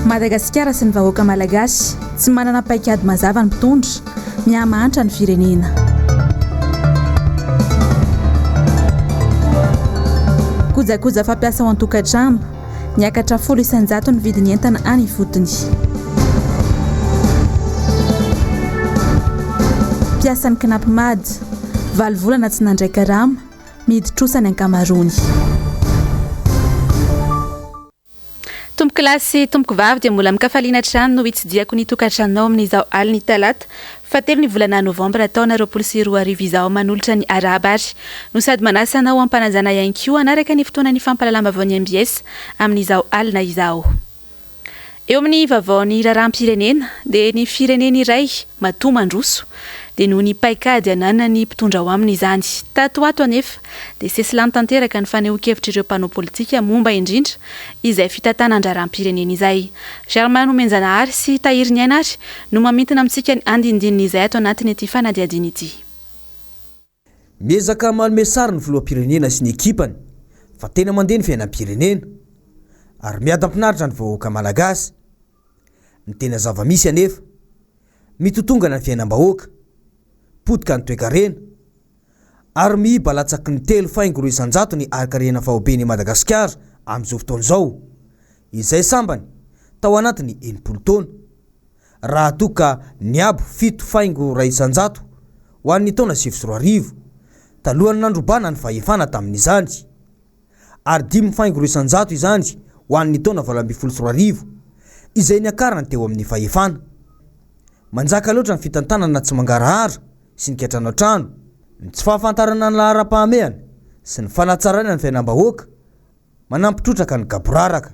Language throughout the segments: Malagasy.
Madagasikara sy ny vahoaka malagasy tsy manana paikady mazava ny mpitondra mihamantra ny firenena. Kojakoja fampiasa ao an-tokantrano niakatra 10,000 ny vidiny entana any fotony. Piasan'ny kinapo mady 7 volana tsy nandray karama mihiditrosany ankamaroany. Tompoko lahy sy tompoko vavy dia mbola mikafaliana trano no hitsidiako ny tokantranonao amin'izao aliny talata 7 volana novambra taona 2024 izao manolotra ny arabary no sady manasanao ampanajana ihany koa anaraka ny fotoana ny fampalalama vaovao ny MBS amin'izao alina izao. Eo amin'ny vaovaon'ny raharaham-pirenena dia ny firenena iray matoa mandroso dia noho ny paikady anana ny mpitondra ao amin'izany. Tato ato anefa dia sesilany tanteraka ny fanehoan-kevitra ireo mpanao politika momba indrindra izay fitantanan raharaham-pirenena izay. Germain Menjanahary sy Tahiry Niainary no mamintona amintsika ny andindinina izay ato anatin'ity fanadiadiana ity. Miezaka manome sary ny filoham-pirenena sy ny ekipany fa tena mandeha ny fiainam-pirenena ary miadam-pinaritra ny vahoaka malagasy. Ny tena zava-misy anefa mitotongana ny fiainam-bahoaka potika ny toe-karena ary mibalatsaky ny 3.9 ny arkarena fahoben'ny Madagasikara amin'izao fotoana izao izay sambany tao anatiny 80 taona raha toka niabo 7.2 ho an'ny taona 2024 talohany nandrobana ny fahefana tamin'izany ary 5.2 izany ho an'ny taona 2024 izay niakarana teo amin'ny fahefana. Manjaka loatra ny fitantanana tsy mangarahara sy ny ketrana trano, ny tsy fahafantarana ny lahara-pahamehana sy ny fanatsarana ny fiainam-bahoaka manampitrotraka ny gaboraraka.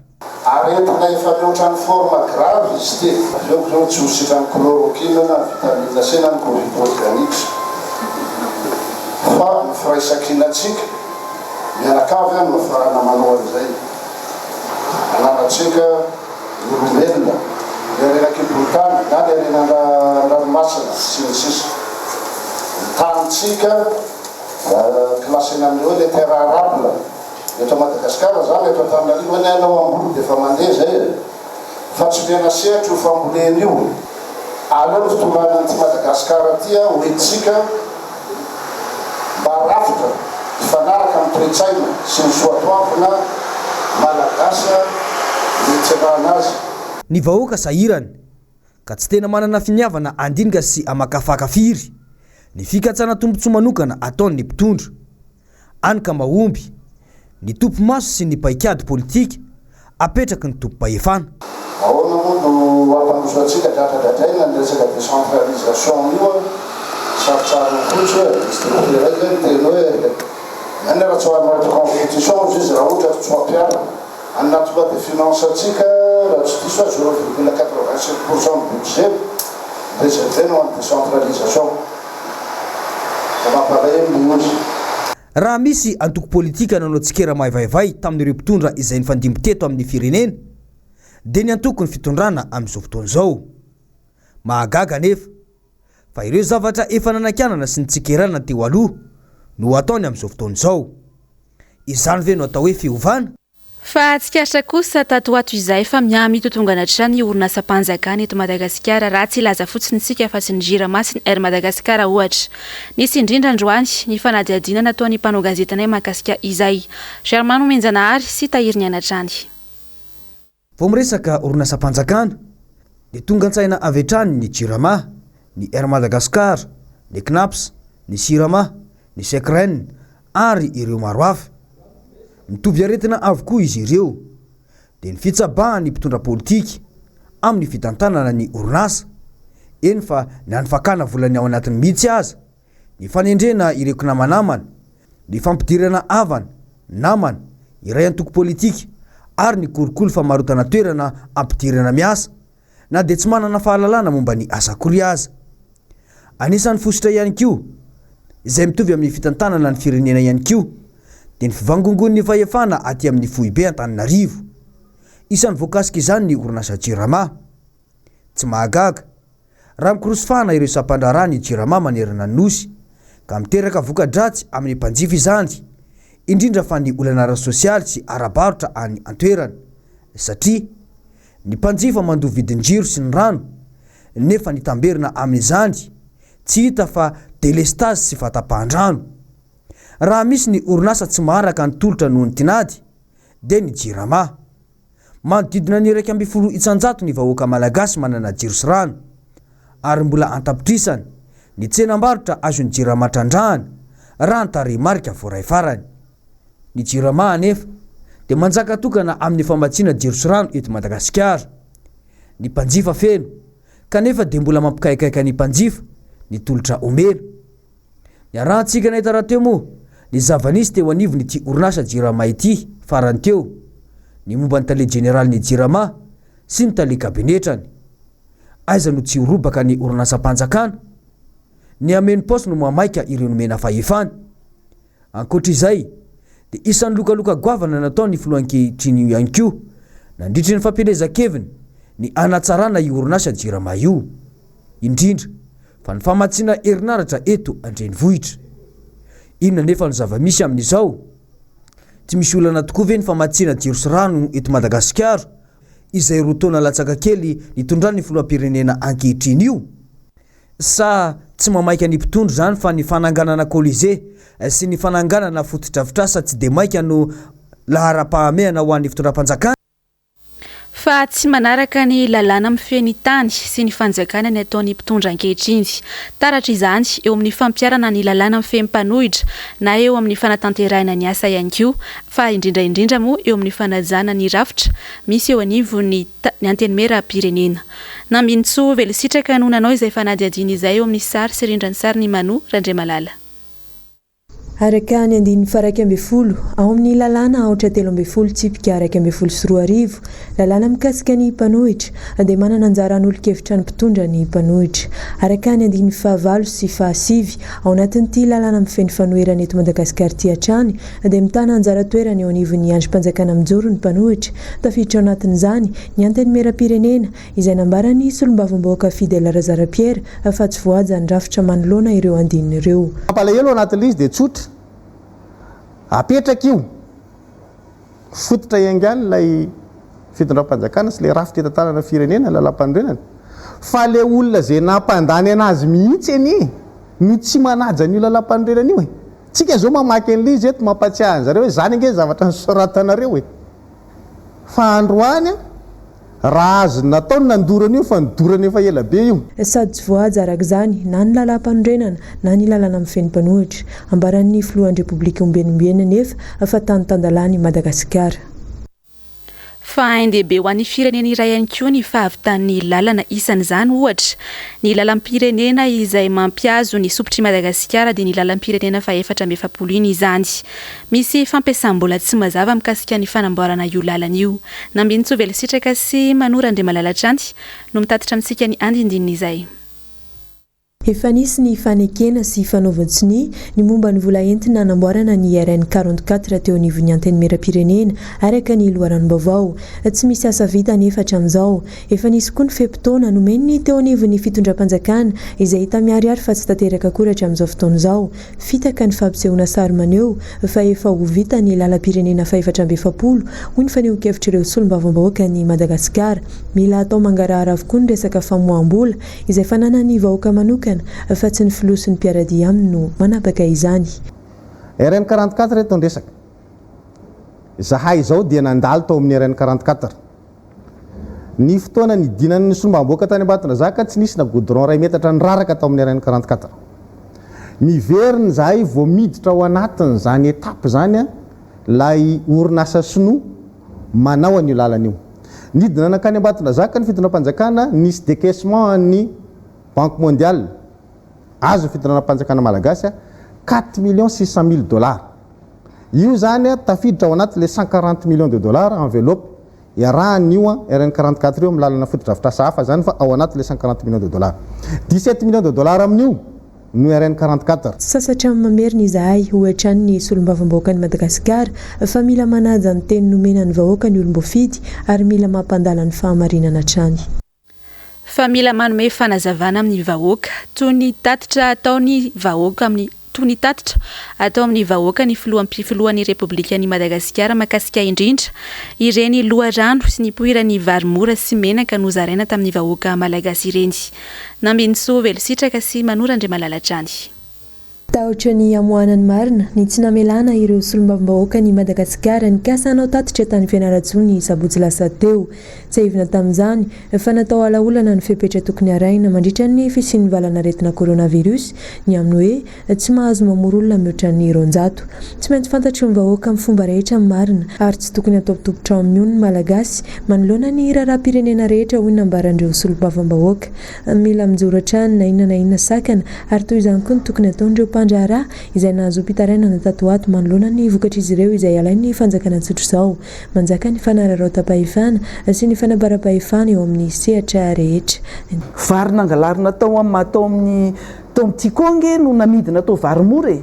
Aretina efa mihoatra ny forma grave izy ty. Aleoko tsy hositra ny chloroquine na vitaminisena ny covid organique. Fa ny firaisan-kinatsika mianakavy amin'ny farana manao an'izay. Ananatsika olombelona, erenan-kibolotany na erenan-dranomasina sy ny sisa. Ny tanitsika klasena amin'io le terre arable. Eto Madagasikara zany eto Antananarivo ny ainao amboly dia efa mandeha zay fa tsy miana sehatra io fambolena io. Aleo fotoanan'ity Madagasikara tia hoentsika mba rafitra ifanaraka amin'ny toe-tsaina sy ny soatoavina malagasa mitserana azy. Ny vahoaka sahirany ka tsy tena manana finiavana andinika sy amakafakafiry ny fikatsana tombontsoa manokana ataon'ny mpitondra any ka mahomby ny tompo maso sy ny paikady politika apetraky ny tompo-pahefana. Ahoana moa no ampandrosoantsika dratra-dratraina ny resaka décentralisation io sarotsarony kotsy hoe distribué raiky ny teny hoe any raha tsy hoan'anaty constitution izy raha ohatra tsy fampiara anaty loi de finance atsika raha tsy diso 0,87% du budget réservé no amin'ny décentralisation. Mampalay mihosy. Raha misy antoko politika nanao tsikera mahavaivay tamin'ireo mpitondra izay nifandimby teto amin'ny firenena dia ny antoko ny fitondrana amin'izao fotoana izao. Mahagaga anefa fa ireo zavatra efa nanankanana sy ny tsikerana teo aloha no ataony amin'izao fotoana izao. Izany ve no atao hoe fiovana? Fa tsikatra kosa tato ato izay fa mitotongana trano ny orinasa-panjakana eto Madagasikara raha tsy ilaza fotsiny sika fa sy ny JIRAMA sy ny Air Madagasikara ohatra. Nisy indrindra androany ny fanadihadiana nataon'ny mpanao gazetanay mahakasika izay. Germain Menjanahary sy Tahiry Niainatrany. Vao miresaka orinasa-panjakana dia tonga an-tsaina avy hatrany ny JIRAMA, ny Air Madagasikara, ny CNAPS, ny SIRAMA, ny SECREN ary ireo maro hafa. Mitovy aretina avokoa izy ireo dia ny fitsabahan'ny mpitondra politika amin'ny fitantanana ny orinasa eny fa ny anifakana volany ao anatiny mihitsy aza ny fanendrena ireo namanamana, ny fampidirana havana, namana, iray antoko politika ary ny kolokolo famarotana toerana ampidirana miasa na dia tsy manana fahalalana momba ny asakory aza. Anisan'ny fosotra ihany koa izay mitovy amin'ny fitantanana ny firenena ihany koa dia ny fivangongon'ny fahefana aty amin'ny Foibe Antananarivo. Isan'ny voakasika izany ny orinasa JIRAMA. Tsy mahagaga raha mikorosofana ireo sampandrarany JIRAMA manerana ny nosy ka miteraka voka-dratsy amin'ny mpanjifa izany indrindra fa ny olana ara-sosialy sy ara-barotra any an-toerana satria ny mpanjifa mandoa vidin-jiro sy ny rano nefa nitamberina amin'izany tsy hita fa delestage sy fatapahan-drano. Raha misy ny orinasa tsy maharaka ny tolotra noho ny tinady dia ny JIRAMA. Manodidina ny 1.1 isanjato ny vahoaka malagasy manana jiro sy rano ary mbola antapitrisany ny tsenam-barotra azon'ny JIRAMA trandrahana raha ny tarehimarika voaray farany. Ny JIRAMA anefa dia manjaka tokana amin'ny famatsiana jiro sy rano eto Madagasikara. Ny mpanjifa feno kanefa dia mbola mampikaikaika ny mpanjifa ny tolotra omena. Ny arahantsika nahita rahateo moa ny zavanisy teo anivony ity orinasa JIRAMA ity farany teo, ny momba ny tale generaly ny JIRAMA sy ny tale kabinetrany. Aiza no tsy horobaka ny orinasa mpanjakana, ny ameny paosy no mamaika ireo nomena fahefany. Ankoatr'izay dia isan'ny lokaloka goavana natao ny filohankehitriny ihany koa nandritry ny fampielezan-keviny ny anatsarana io orinasa JIRAMA io, indrindra fa ny famatsiana herinaratra eto an-drenivohitra. Inona nefa no zava-misy amin'izao? Tsy misy olana tokoa ve ny famatsiana jiro sy rano eto Madagasikara izay roa taona latsaka kely nitondran'ny filoham-pirenena ankehitriny io? Sa tsy mamaika ny mpitondro zany fa ny fananganana kolize sy ny fananganana fotodrafitrasa tsy dia maika no lahara-pahamehana ho an'ny fitondram-panjakana? Fa tsy manaraka ny lalàna mifeny tany sy ny fanjakana ny ataon'ny mpitondra ankehitriny. Taratra izany eo amin'ny fampiarana ny lalàna mifeny mpanohitra na eo amin'ny fanatanterahina ny asa ihany koa, fa indrindra moa eo amin'ny fanajana ny rafitra misy eo anivony ny antenimera-pirenena. Nambinitsoa velositraka no nanao izay fanadihadina izay eo amin'ny sary sy rindrany sary ny Mano Randriamalala. Araka ny 112 ao amin'ny lalàna aotra 13 tsipika 112 lalàna mikasika ny mpanohitra dia manana anjara an'olon-kevitra ny mpitondra ny mpanohitra. Araka ny 15 sy 19 ao anatin'ity lalàna mifeny fanoherana eto Madagasikara ity hatrany dia mitana anjara toerana eo anivon'ny androm-panjakana mijoro ny mpanohitra. Tafiditra ao anatin'izany ny antenimera-pirenena izay nambarany solombavambahoaka Fidèle Razarapiera fa tsy voaja ny rafitra manoloana ireo andininy ireo. Mampalahelo anatin'izy dia tsotra apetraka io fototra iangany lay fitondram-panjakana sy le rafitra etantanana firenena lalam-panorenana, fa le olona zay nampandany anazy mihitsy anie no tsy manaja ny lalam-panorenana io. Tsika zao mamaky an'ilay izy eto mampatsiahy an'zareo hoe zany ange zavatra nisoratanareo hoe fa androany raha azo natao nandorana io fa nidorana efa ela be io. Sady tsy voaja araka izany na ny lalam-panorenana na ny lalàna mifeny mpanohitra, ambaran'ny filohan'ny Repoblika ombenimbenina nefa fa tany-tandalàny Madagasikara. Fa haindehibe ho an'ny firenena iray ihany koa ny fahavitan'ny lalana isan'izany ohatra ny lalam-pirenena izay mampiazo ny sopotry Madagasikara dia ny lalam-pirenena fa 440 izany. Misy fampiasam-bola tsy mazava mikasika ny fanamboarana io lalana io. Nambinitsoa velositraka sy Mano Randriamalala Tranty no mitatitra amintsika ny andindinina izay. Efa nisy ny fanekena sy fanaovan-tsiny ny momba ny vola entina namboarana ny RN 44 teo anivon'ny antenimera-pirenena araka ny loharanom-baovao. Tsy misy asa vita nefa hatramin'izao. Efa nisy koa ny fepitaona nomeniny teo anivon'ny fitondram-panjakana izay hita miharihary fa tsy tanteraka akory hatramin'izao fotoana izao. Fitaka ny fampisehoana sary maneho fa efa ho vita ny lalam-pirenena fa 440 hoy ny fanehoan-kevitra ireo solombavambahoaka ny Madagasikara. Mila atao mangarahara avokoa ny resaka famoaham-bola izay fanana ny vahoaka manokana fa tsy ny filosin'ny mpiaradia aminy no manapaka izany. RN 44 eto ndresaka zahay izao dia nandalo tao amin'ny RN 44 ny fotoana ny dinan'ny solombavambahoaka tany Ambatondrazaka tsy nisy na goudron ray metatra niraraka tao amin'ny RN 44. Miveriny zahay vao miditra ao anatiny zany etape zany lay orinasa sinoa manao an'io lalana io. Nidina nakany Ambatondrazaka ny fitondram-panjakana nisy décaissement ny Banque mondiale azo fitondram-panjakana malagasy $4,600,000. Io zany tafiditra ao anaty le $140 millions enveloppe iarahan'io RN 44 io amin'ny lalana fotodrafitrasa hafa zany fa ao anaty le $140 millions. $17 millions amin'io no RN 44. Sasatra mamerina izahay ohatra ny solombavambahoaka ny Madagasikara fa mila manaja ny teny nomena ny vahoaka ny olom-boafidy ary mila mampandala ny fahamarinana hatrany. Fa mila manome fanazavana amin'ny vahoaka toy ny tatitra ataony vahoaka amin'ny toy ny tatitra atao amin'ny vahoaka ny filohan'ny Repoblika ny Madagasikara makasika indrindra ireny loharano sy ny poiran'ny varimora sy menaka no zaraina tamin'ny vahoaka malagasy ireny. Nambinso velositraka sy Manorandre Malalatrany. Tahotra ny amohanany marina ny tsy namelana ireo solombavambahoaka ny Madagasikara ny kasanao tatitra tany Fianarantsoa sabotsy lasa teo. Tsy ivina tamin'izany fa natao alaolana ny fepetra tokony araina mandritra ny fisian'ny valanaretina coronavirus ny amin'ny hoe tsy mahazo mamory olona mihoatra ny 200. Tsy maintsy fantatry ny vahoaka amin'ny fomba rehetra marina ary tsy tokony atao-topotra amin'ny ny malagasy manoloana ny raharaham-pirenena rehetra hoy nambarandreo solombavambahoaka. Mila mijoratra na inona sakana ary toy izany koa ny tokony ataondreo Panjara izay nahazo pitarainana tato ato manoloana ny vokatra izy ireo izay alain'ny fanjakana tsotro izao manjaka ny fanararaotapahefana sy ny fanabara-pahefana eo amin'ny sehatra rehetra. Vary nangalarina tao amin'ny tikonge no namidina tao varimora.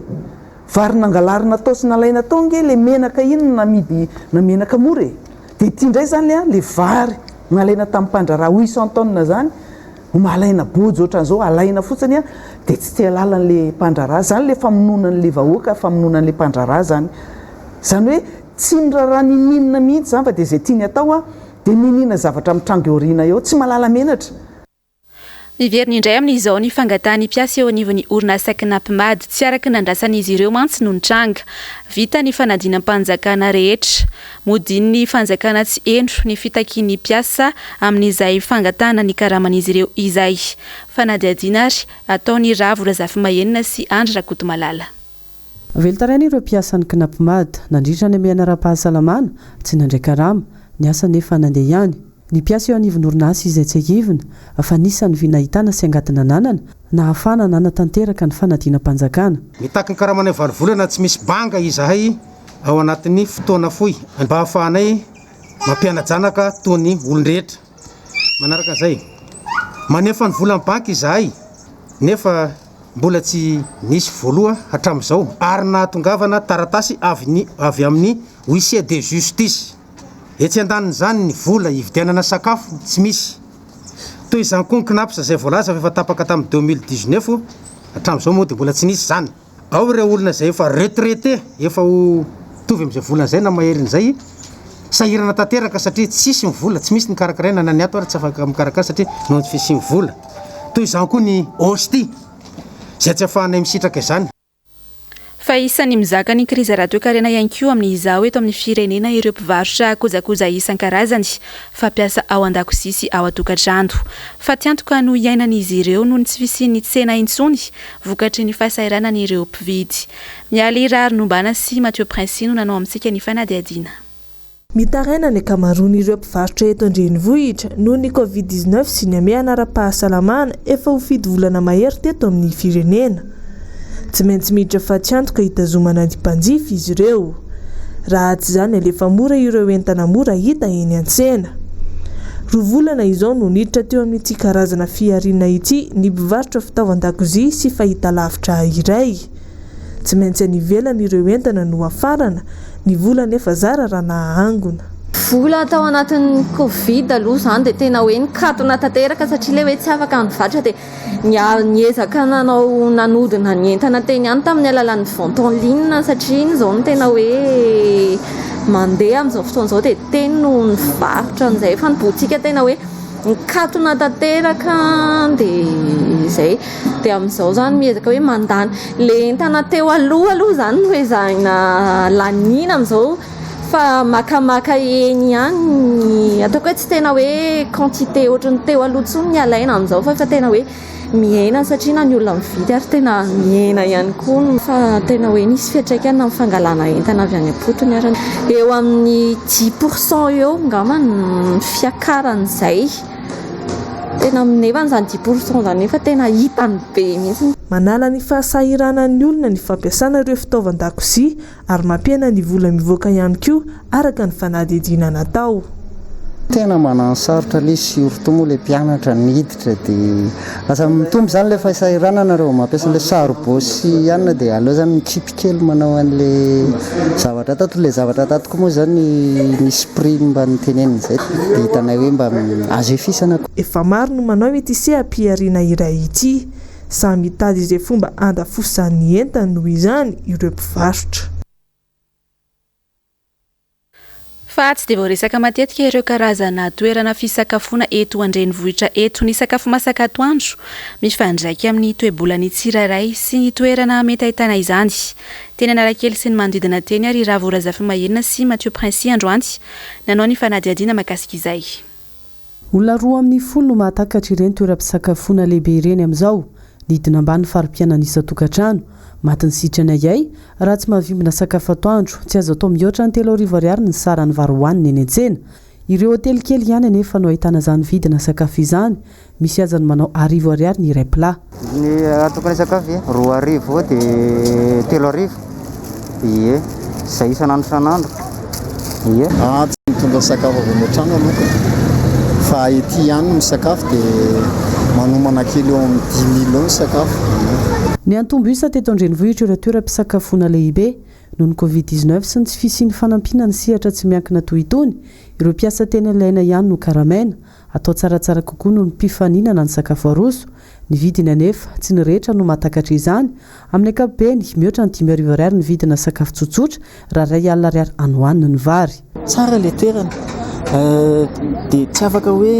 Vary nangalarina tao sy nalaina tao nge le menaka iny namidy na menaka mora. Dia ity indray zany le vary nalaina tamin'ny Panjara 800 tonnes zany malaina bojo ohatran'izao alaina fotsiny dia tsy tia lalan'le Panjara zany le famononan'le vahoaka famononan'le Panjara zany hoe tsy miraraha ninina mihitsy zany fa dia izay tiany atao dia ninina zavatra mitrango eorina eo tsy malala menatra. Miverina indray amin'izao ny fangatahany mpiasa eo anivon'ny orinasa Knapmad tsy araka nandrasan'izy ireo mantsy no nitranga. Vita ny fanadinam-panjakana rehetra. Modin'ny fanjakana tsy endro ny fitakian'ny mpiasa amin'izay fangatahana ny karaman'izy ireo izay. Fanadihadiana ary ataony Ravo Razafimahenina sy Andry Rakotomalala. Velotaraina ireo mpiasan'ny Knapmad nandritra ny amiana ara-pahasalamana tsy nandray karama ny asa nefa nandeha ihany. Ny mpiasa eo anivon'ny orinasa izay tsy ahivina fa nisany vinahitana sy angatina nanana na hafana nanatanteraka ny fanadinam-panjakana. Mitaky ny karamana valovolana tsy misy banga izahay ao anatin'ny fotoana fohy mba hahafahanay mampianajanaka tony olon-drehetra. Manaraka izay manefa ny vola banky izahay nefa mbola tsy nisy voaloha hatramin'izao ary nahatongavana taratasy avy amin'ny huissier de justice. Etsy andaniny zany ny vola ividianana sakafo tsy misy. Toy izany koa ny Knaps izay voalaza efa tapaka tamin'ny 2019 hatramin'izao moa dia mbola tsy nisy zany. Ao ireo olona izay efa retraité efa ho tovy amin'izay vola izay na maherin'izay sahirana tanteraka satria tsisy ny vola tsy misy ny karakaraina na ny ato ary tsy afaka mikarakara satria noho tsy fisiany vola. Toy izany koa ny hosti izay tsy ahafahanay misitraka izany. Fa isan'ny mizaka ny krizy ara-toe-karena ihany koa amin'izao eto amin'ny firenena ireo mpivarotra kojakoja isan-karazany fampiasa ao an-dakozia sy ao an-tokantrano. Fa tiantoka no iainan'izy ireo noho ny tsy fisian'ny tsena intsony vokatry ny fahasahiranan'ireo mpividy. Mialy Rary Nombana sy Mathieu Prince no nanao amintsika ny fanadihadiana. Mitaraina ny akamaroan'ireo mpivarotra eto an-drenivohitra noho ny Covid-19 sy ny amiana ara-pahasalamana efa ho fidy volana mahery teto amin'ny firenena. Tsy maintsy miditra fa tsy antoka hitazomana ny mpanjifa izy ireo. Raha tsy izany alefa mora ireo entana mora hita eny an-tsena. Roa volana izao no niditra teo amin'ity karazana fiariana ity ny mpivarotra fitaovan-dakozia sy fahitalavitra iray. Tsy maintsy anivelana ireo entana no hafarana ny vola nefa zara raha nahangona. Vola tao anatin'ny Covid aloha zany dia tena hoe nikatona tanteraka satria ilay hoe tsy afaka nivatra dia niezaka nanodina ny entana teny ihany tamin'ny alalan'ny vente en ligne satria iny izao no tena hoe mandeha amin'izao fotoana izao dia teny no nivarotra an'izay fa ny botika tena hoe nikatona tanteraka dia izay dia amin'izao zany miezaka hoe mandany le entana teo aloha zany hoe zahina lanina amin'izao fa makamaka eny ihany ataoko hoe tsy tena hoe quantité ohatrany teo aloha tsony ny alaina amin'izao fa tena hoe miaina satria na ny olona mividy ary tena miaina ihany koa fa tena hoe nisy fiantraikana amin'ny fangalana entana avy any am-potony ary eo amin'ny 10% eo ngamba ny fiakaran'izay tena nefa izany 10% zany nefa tena hitany be mihitsy. Manala ny fahasahiranan'ny olona ny fampiasana ireo fitaovan-dakozia ary mampiena ny vola mivoaka ihany koa araka ny fanadihadiana natao. Tena manano sarotra ilay surtout moa ilay mpianatra niditra dia lasa mitombo izany ilay fahasahiranana rehefa mampiasa ilay saribao sy ihany dia aleo izany mikipi kely manao an'ilay zavatra tato. Ilay zavatra tato koa moa izany misy prix mba nitenenina izay dia hitanay hoe mba azo efisana. Efa maro no manao ity seha-piariana iray ity samy mitady izay fomba andafosany entany noho izany ireo mpivarotra. Fa tsy dia voaresaka matetika ireo karazana toerana fisakafoana eto andrenivohitra eto. Ny sakafo masaka atoandro mifandraika amin'ny toe-bolany tsirairay sy ny toerana mety ahitana izany. Teny Analakely sy ny manodidina teny ary Ravo Razafy Mahenina sy Mathieu Prince androany nanao ny fanadihadiana mahakasika izay. Olona 2 amin'ny 10 no mahatakatra ireny toeram-pisakafoana lehibe ireny amin'izao. Nidina ambany farim-pianana isan-tokantrano. Matiny sitrana ayay raha tsy mahavimbina sakafo atoandro tsy azo atao mihoatra ny 3 ariary ny sarany vary hohanina eny an-tsena. Ireo hotely kely ihany anefa no ahitana izany vidina sakafo izany. Misy azany manao 10 ariary ny iray plat. Ny atokana sakafo 2 arivo dia 3 arivo. Ie, izay isanandro. Ie. Tsy mitondra sakafo avy amin'ny trano aloka. Fa ety ihany ny sakafo dia manomana kely eo amin'ny 10 000 ny sakafo. Ny antombo isa teto andrenivohitra ireo toeram-pisakafoana lehibe noho ny Covid-19 sy ny tsy fisian'ny fanampina ny sehatra tsy miankina toy itony. Ireo mpiasa tena ilaina ihany no karamaina. Atao tsaratsara kokoa noho ny mpifaninana ny sakafo aroso. Ny vidiny anefa tsy ny rehetra no mahatakatra izany. Amin'ny ankapobeny mihoatra ny 5 ariary ny vidina sakafo tsotsotra raha 2 alina ariary anohanina ny vary. Tsara ilay toerana dia tsy afaka hoe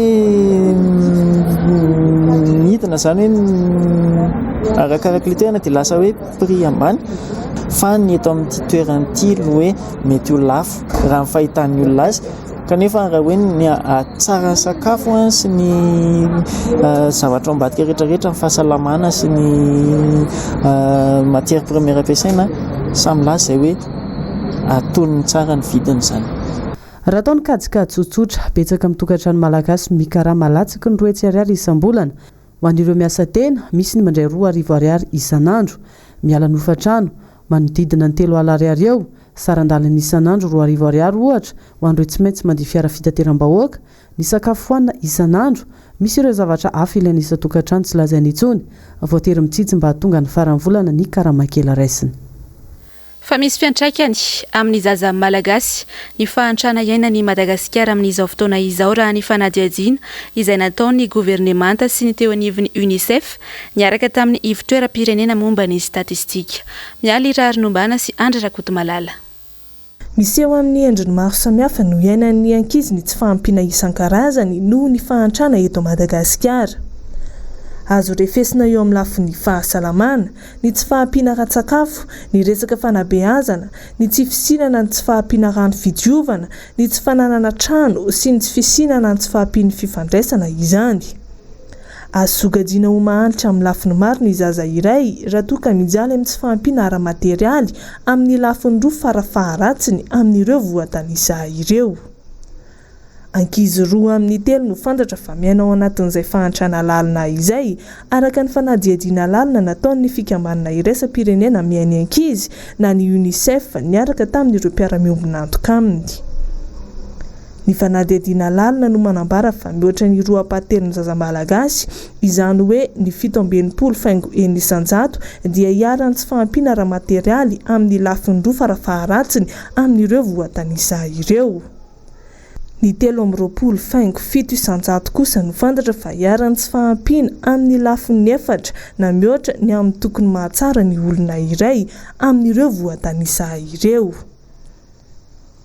midina zany hoe arakaraka ilay toerana dia lasa hoe prix ambany fa ny eto amin'ity toerana ity no hoe mety ho lafo raha ny fahitan'ny olona azy. Kanefa raha hoe ny tsara sakafo sy ny zavatra ambadika rehetrarehetra ny fahasalamana sy ny matière première ampiasaina samy laza izay hoe atonony tsara ny vidiny zany. Raha ataony kajikajy tsotsotra betsaka mitokantrano malagasy no mikarama malatsaka ny 2 ariary isambolana. Ho an'ireo miasa tena misy ny mandray 2 ariary isanandro. Miala ny hofatrano manodidina ny 3 ariary eo. Sarandalany isanandro 2 ariary ohatra ho an'ireo tsy maintsy mandeha fiara fitateram-bahoaka. Ny sakafo hohanina isanandro. Misy ireo zavatra hafa ilaina isan-tokantrano tsy lazaina intsony. Voatery mitsitsy mba hahatonga ny faran'ny volana ny karamakela raisiny. Fa misy fiantraikany amin'ny zaza malagasy ny fahantrana iainany Madagasikara amin'izao fotoana izao raha ny fanadihadiana izay nataon'ny governemanta sy ny teo anivon'ny UNICEF niaraka tamin'ny ivotoeram-pirenena momba ny statistika. Mialy Raharinombana sy Andra Rakotomalala. Misy eo amin'ny endriny maro samihafa no iainan'ny ankizy ny tsy fahampiana isan-karazany noho ny fahantrana eto Madagasikara. Azo refesina eo amin'ny lafin'ny fahasalamana, ny tsy fahampiana ratsakafo, ny resaka fanabeazana, ny tsy fisinana ny tsy fahampiana rano fidiovana, ny tsy fananana trano sy ny tsy fisinana ny tsy fahampian'ny fifandraisana izany. Azo sogadina ho mahantra amin'ny lafiny maro ny zaza iray raha toa ka mijaly amin'ny tsy fahampiana ara-materialy amin'ny lafiny 2 farafaharatsiny amin'ireo voatanisa ireo. Ankizy 2 amin'ny 3 no fantatra fa miaina ao anatin'izay fahantrana lalina izay araka ny fanadihadiana lalina nataon'ny fikambanana iraisam-pirenena miainy ankizy na ny UNICEF niaraka tamin'ireo mpiara-miombona antoka aminy. Ny fanadihadiana lalina no manambara fa mihoatra ny 2 apatelin'ny zaza malagasy izany hoe ny 7.1 isan-jato dia hiarany tsy fahampiana ara-materialy amin'ny lafiny 2 farafaharatsiny amin'ireo voatanisa ireo. Ny 3.7 isan-jato kosa no fantatra fa hiarany tsy fahampiana amin'ny lafiny 4 na mihoatra ny amin'ny tokony mahatsara ny olona iray amin'ireo voatanisa ireo.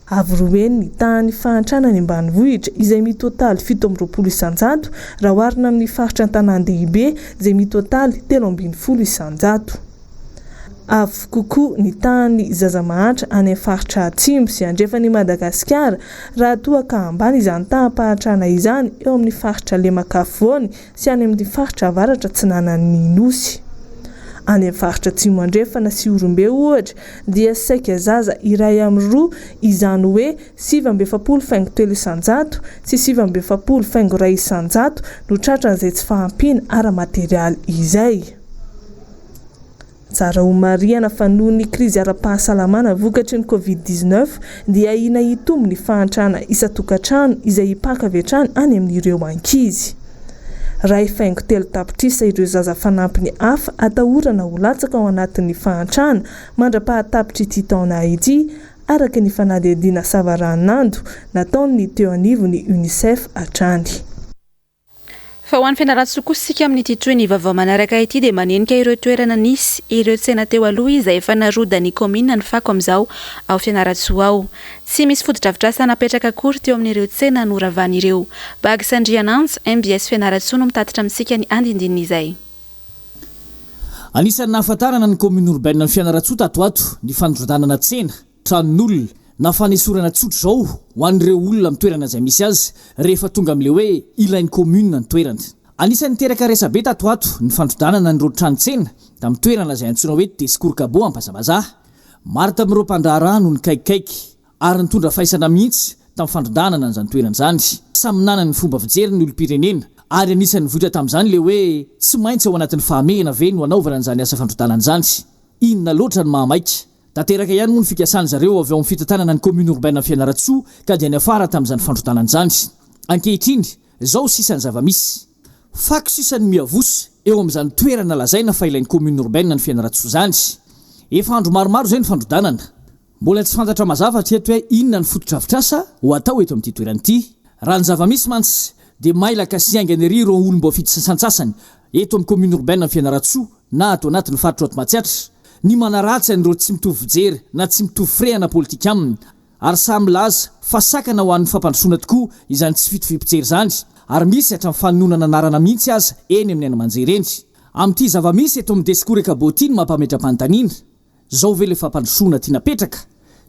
Avroeny ny tahan'ny fahantrana ny ambanivohitra izay mitotaly 7.0 isan-jato raha oharina amin'ny faritra an-tanan-dehibe izay mitotaly 3.0 isan-jato. Avo kokoa ny tahan'ny zaza mahantra any amin'ny faritra atsimo sy andrefany Madagasikara raha toa ka ambany izany taham-pahantrana izany eo amin'ny faritra Lemakavoany sy any amin'ny faritra avaratra Tsinanan'ny Nosy. Any amin'ny faritra atsimo andrefana sy Orombe ohatra dia saika zaza iray amin'ny 2 izany hoe 7.7 isan-jato sy 7.2 isan-jato no tratran'izay tsy fahampiana ara-materialy izay. Tsara ho marihana fa noho ny krizy ara-pahasalamana vokatry ny Covid-19 dia ina hitombo ny fahantrana isan-tokantrano izay hipaka avy hatrany any amin'ireo ankizy. Raha hifaingo telo tapitrisa ireo zaza fanampiny hafa atahorana ho latsaka ao anatin'ny fahantrana mandra-pahatapitra ity taona ity araka ny fanadihadiana Savaranando nataon'ny teo anivon'ny UNICEF hatrany. fa ho an'ny fianaratsoa kosa sika amin'ity troy ny vaovao manaraka ity dia manenika ireo toerana nisy ireo tsena teo aloha izay efa narodany komina ny fako amin'izao ao fianaratsoa ao tsy misy fotodravitrasa napetraka akory teo amin'ireo tsena noravan'ireo bagy sandriananjo MBS fianaratsoa no mitatitra amintsika ny andindin'izay anisan'ny nahafantarana ny komina urbaine ny fianaratsoa tatoato ny fanodrodanana tsena tranon'olona na fanesorana tsotra zao ho an'ireo olona mitoerana izay misy azy rehefa tonga amin'le hoe ilain'ny komuna ny toerana anisan'ny teraka resabe tatoato ny fandrodanana ny rotranotsena da mitoerana izay antsoina hoe descourcabo ampazabazaha maro tamin'ireo mpandraharano ny kaikikaiky ary nitondra faisana mihitsy tamin'ny fandrodanana n'izany toerana izany samy nanany fomba fijery ny olom-pirenena ary anisan'ny votra tamin'izany le hoe tsy maintsy ao anatin'ny fahamehana ve no anaovana n'izany asa fandrodanana izany inona loatra ny mahamaika tanteraka ihany moa ny fikasany zareo avy ao amin'ny fitantanana ny commune urbaine fianaratsoa ka dia ny afara tamin'izany fandrotanana izany ankehitriny zao sisany zava-misy fako sisany miavosa eo amin'izany toerana lazaina fa ilain'ny commune urbaine ny fianaratsoa izany efa andro maromaro zay ny fandrodanana mbola tsy fantatra mazava hatreto hoe inona ny fotodravitrasa ho atao eto amin'ity toerana ity raha ny zava-misy mantsy dia mailaka siaingany ery ireo olom-bo fitisasantsasany eto amin'ny commune urbaine ny fianaratsoa na ato anatin'ny faritra oto matsiatra ny manaratsy an'ireo tsy mitovy fijery na tsy mitovy frehana politika aminy ary samy laza fa sakana ho an'ny fampandrosoana tokoa izany tsy fito fipijery izany ary misy hatramin'ny fanonona anarana mihitsy aza eny amin'ny aina manjery eny amin'ity zava-misy eto amin'ny descourcabo ity ny mampametra-pantaniana zao ve le fampandrosoana tia napetraka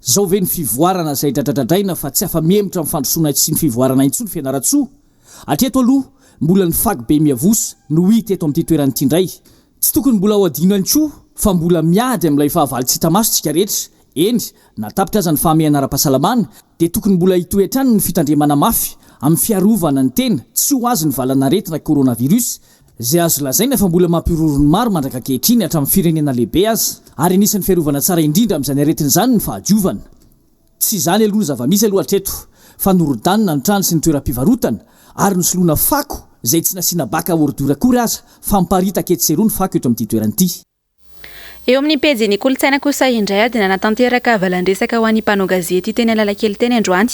zao ve ny fivoarana izay dradradradraina fa tsy afa-miemotra amin'ny fandrosoana sy ny fivoarana intsony fianaratsoa atreto aloha mbola ny faky be miavosa no hita eto amin'ity toeranyity indray tsy tokony mbola ho adinany koa fa mbola miady amin'ilay fahavalo tsy hita maso tsika rehetra eny natapitra aza ny fahamehana ara-pahasalamana dia tokony mbola hitoetrany ny fitandremana mafy amin'ny fiarovana ny tena tsy ho azy ny valanaretina coronavirus zay azo lazaina fa mbola mampirorony maro mandraka kehitriny hatramin'ny firenena lehibe azy ary anisan'ny fiarovana tsara indrindra amin'izany aretin'izany ny fahadiovana tsy izany aloha ny zava-misy aloha hatreto fa norodanina ny trano sy ny toeram-pivarotana ary nysoloana fako zay tsy nasiana baka ordurakory aza fa miparitaka eto seroa ny fako eto amin'ity toeranyity eo amin'ny pejy ny kolontsaina kosa indray dia nanatanteraka valandresaka ho an'ny mpanao gazety teny Analakely teny Androany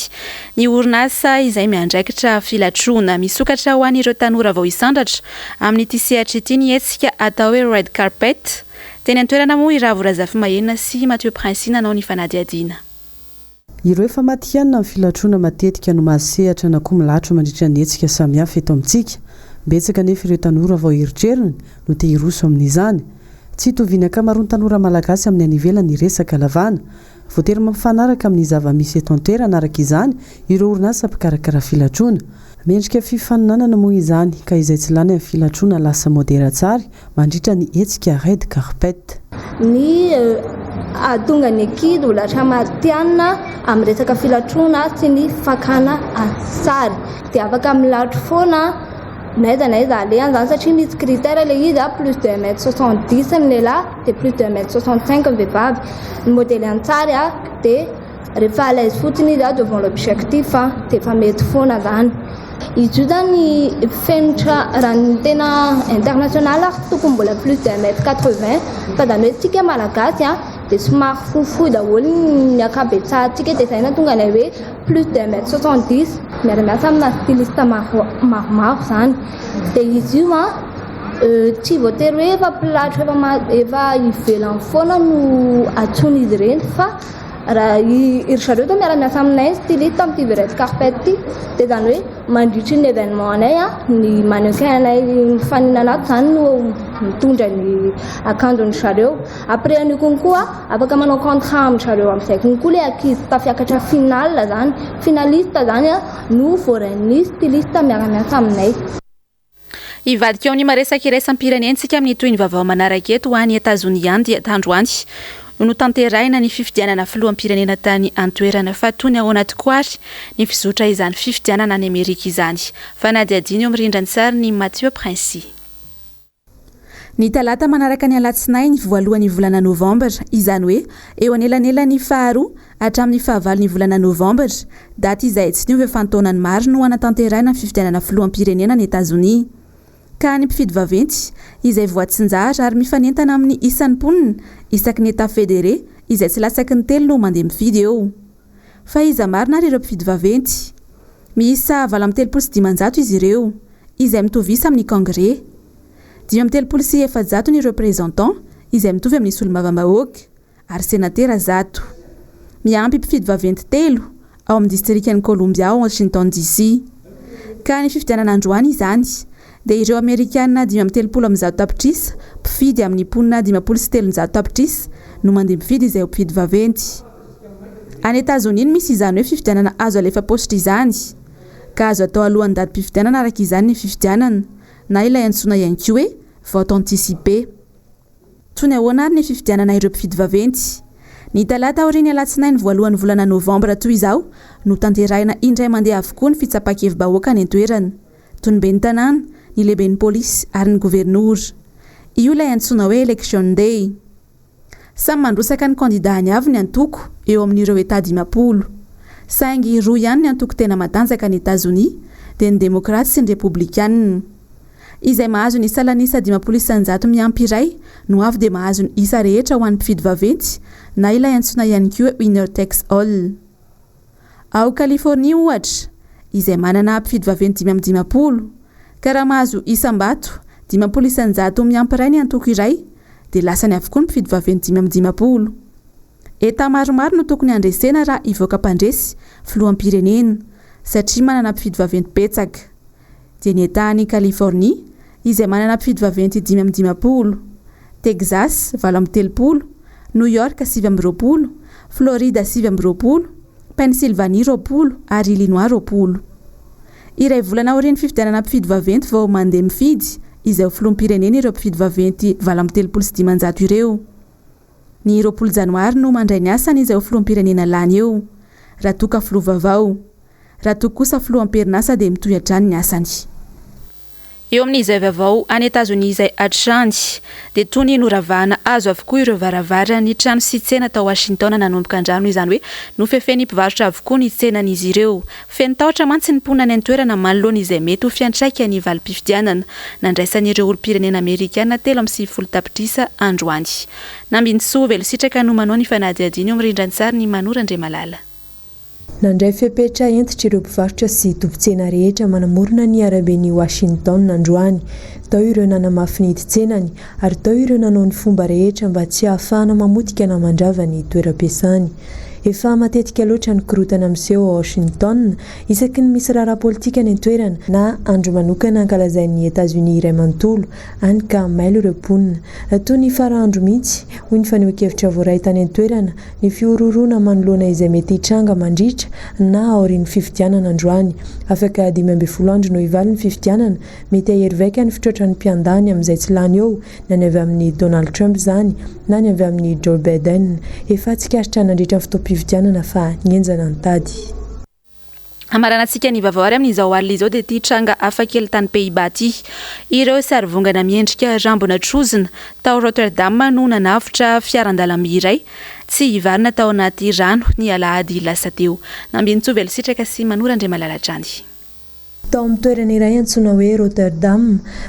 ny orinasa izay miandraikitra filatroana misokatra ho an'ireo tanora vao isandratra amin'ity sehatra ity ny hetsika atao hoe red carpet teny an-toerana moa Iravo Razafy sy Mathieu Prince nanao ny fanadiadiana ireo efa matianina amin'ny filatroana matetika no mahasehatra na koa milatro mandritra ny hetsika samihafa eto amintsika betsaka nefa ireo tanora vao eritreriny no te hiroso amin'izany tsy toviana ankamaroany tanora malagasy amin'ny anivelany resaka lavana voatery mampifanaraka amin'ny zava-misy eto an-toerana araka izany ireo orinasa mpikarakara filatroana mendrika fifaninanana moa izany ka izay tsy lany amin'ny filatroana lasa modera tsary mandritra ny hetsika red carpet ny ahatonga ny ankizy olatra matianina amin'ny resaka filatroana sy ny fakana sary dia afaka milatro foana naiza alehany zany satria misy critère le izy plus de 1m70 ny lehilahy dia plus de 1m65 ny vehivavy ny modely an-tsary dia rehefa à l'aise fotsiny izy devant l'objectif dia efa mety foana zany izy io zany fenitra raha ny tena international tokony mbola plus de 1m80 fa zany hoe tsika malagasy dia somary fohifohy daholo ny akabetsahantsika dia izay na tonga ny hoe plus de 1m70 miaramiasa amina styliste maromaro zany dia izy io tsy voatery hoe efa pilatro efa ivelany foana no atsony izy ireny fa raha iry zareo to miaramiasa aminay styliste amin'ity red carpet ity dia zany hoe mandritry ny événement anay ny mannequin anay mifaninana ato zany no mitondra ny akanjony zareo après anio konkoa afaka manao contrat amin'ny zareo amin'izay konkoa le ankizy tafiakatra final zany finaliste zany no voaran'ny styliste miaramiasa aminay ivadika ao ny maresaka iraisam-pirenentsika amin'ny toy ny vaovao manaraka eto ho an'ny Etazonia any dia tandroany no tanterahina ny fifidianana filoham-pirenena tany antoerana fa toy ny ao anaty koary ny fizotra izany fifidianana any Amerika izany fanadiadiana eo mirindran'ny sary ny Mathieu Prince ny talata manaraka ny alatsinainy voalohan'ny volana novambra izany hoe eo anelanelany faharoa hatramin'ny fahavalo ny volana novambra daty izay tsy niova fantaonany maro no anatanterahina ny fifidianana filoham-pirenena ny Etazonia ka ny mpifidy vaventy izay voatsinjara ary mifanentana amin'ny isan'ny mponina isaky ny État fédéré izay tsy lasaky ny telo no mandeha mifidy eo fa iza marina ary ireo mpifidy vaventy miisa 7,900 izy ireo izay mitovisa amin'ny congrès 5 ny representant izay mitovy amin'ny solomavambahoaka ary sénatera 100 miampy mpifidy vaventy 3 ao amin'ny distrikany Columbia ao Washington DC ka ny fifidianana androany izany dia ireo Amerikanina 530 tapitrisa mpifidy amin'ny mponina 530 tapitrisa no mandeha mifidy izay mpifidy vaventy. Any États-Unis misy izany hoe fifidianana azo alefa positra izany ka azo atao alohan'ny datim-pifidianana araka izany ny fifidianana na ilay antsoina ihany koa hoe vote anticipé. Toy ny ahoana ary ny fifidianana ireo mpifidy vaventy. Ny talata aoriany alatsinainy voalohan'ny volana novambra toy izao no tanterahina indray mandeha avokoa ny fitsapakevim-bahoaka ny an-toerana toy ny ben'ny tanàna, ny lehiben'ny polisy ary ny governoura. Io ilay antsoina hoe election day. Samy mandrosaka ny kandidahany avy ny antoko eo amin'ireo État 10 saingy roa ihany ny antoko tena matanjaka ny États-Unis dia ny démocrate sy ny républicaine. Izay mahazo ny salanisa 50% miampy iray no avy dia mahazo ny isa rehetra ho an'ny mpifidy vaventy na ilay antsoina ihany koa winner takes all. Ao Californie ohatra izay manana mpifidy vaventy 5 ka raha mahazo isam-bato 50% miampy iray ny antoko iray dia lasa ny avokoa ny mpifidy vaventy 5 Eta maromaro no tokony andresena raha ivoaka mpandresy filoham-pirenena satria manana mpifidy vaventy betsaka. Dia ny Etany Californie izay manana mpifidy vaventy 5 Texas 30 New York 7 Florida 7 Pennsylvanie 20 ary Illinois 20. Iray volana aorian'ny fifidianana mpifidy vaventy vao mandeha mifidy izay filoham-pirenena ireo mpifidy vaventy 335 ireo. Ny 20 janoary no mandray ny asany izay filoham-pirenena lany eo raha toka filoha vaovao, raha toka kosa filoham-perinasa dia mitohy hatrany ny asany. Eo amin'izay vaovao any États-Unis izay atrandy dia toy ny noravahana azo avokoa ireo varavarana ny trano sy tsena tao Washington nanomboka andrano izany hoe nofefeny mpivarotra avokoa ny tsenan'izy ireo. Feno tahotra mantsy ny mponina ny an-toerana manoloana izay mety ho fiantraika ny valim-pifidianana nandraisan'ireo olom-pirenena Amerikana 30 tapitrisa androany. Nambinsoa velositraka no manao ny fanadihadiana eo mirindran-tsary ny Manora Andriamalala. Nandray fepetra entitra ireo mpivarotra sy tompon-tsena rehetra manamorona ny araben'ny Washington androany. Tao ireo nanamafy ny tsenany ary tao ireo nanao ny fomba rehetra mba tsy ahafahana mamotika na mandrava ny toeram-piasany. Efa matetika loatra ny korotana miseho a Washington isaky ny misy raharaha politika ny an-toerana na andro manokana ankalazain'ny États-Unis iray manontolo any ka mailo ireo mponina. Toy ny farahandro mihitsy hoy ny fanehoan-kevitra voaray tany an-toerana ny fiororona manoloana izay mety hitranga mandritra na aorian'ny fifidianana androany. Afaka 12 andro no hivaly ny fifidianana mety ahery vaika ny fitrotran'ny mpiandany amin'izay tsy lany eo na ny avy amin'ny Donald Trump zany na ny avy amin'ny Joe Biden. Efa tsikaritra nandritra fifidianana fa nienjana antady. Amaranantsika ny vaovao ary amin'izao alina izao dia ity tranga hafakely tany Pays-Bas ity. Ireo sarivongana miendrika rambona trozona tao Rotterdam no nanavotra fiaran-dalamby iray tsy hivarina tao anaty rano ny alahady lasa teo. Nambinitsoa velositraka sy Manora Andriamalala Trany. Tao amin'ny toerana iray antsoina hoe Rotterdam,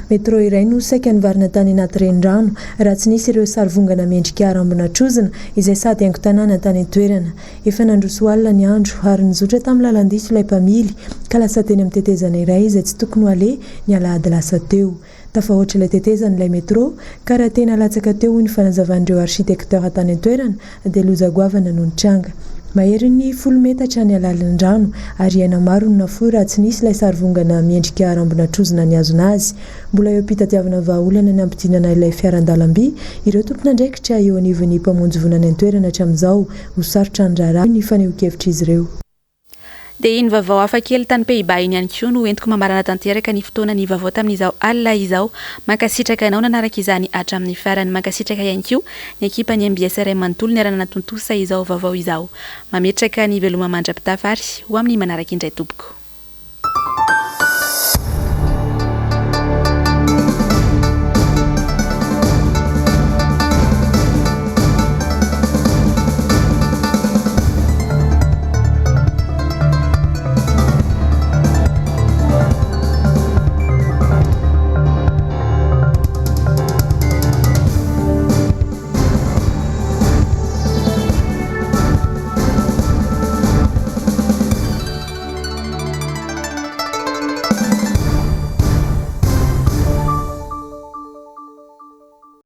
metro iray no saika nivarina tany anaty renirano raha tsy nisy ireo sarivongana miendrika rambona trozona izay sady haingo tanàna tany an-toerana. Efa nandroso alina ny andro ary nizotra tamin'ny lalan-diso ilay mpamily ka lasa teny amin'ny tetezana iray izay tsy tokony ho ale ny alahady lasa teo. Tafahoatra ilay tetezan'ilay metro ka raha tena latsaka teo ny fanazavan'ireo architecteur tany an-toerana dia loza goavana no nitranga. Mahery ny 10 metatra ny alalan'ny rano ary aina maro no nafoy raha tsy nisy ilay sarivongana miendrika rambona trozona ny azona azy. Mbola eo am-pitadiavana vahaolana ny ampidinana ilay fiaran-dalamby ireo tompon'andraikitra eo anivon'ny mpamonjy vonany an-toerana hatramin'izao ho sarotra ny raharaha ny fanehoan-kevitra izy ireo. Dia iny vaovao hafakely tany Pays-Bas iny ihany koa no entiko mamarana tanteraka ny fotoana ny vaovao tamin'izao alina izao. Mankasitraka anao nanaraka izany hatramin'ny farany. Mankasitraka ihany koa ny ekipa ny MBS Ray manontolo ny arana natontosa izao vaovao izao. Mametraka ny veloma mandrapitafary ho amin'ny manaraka indray tompoko.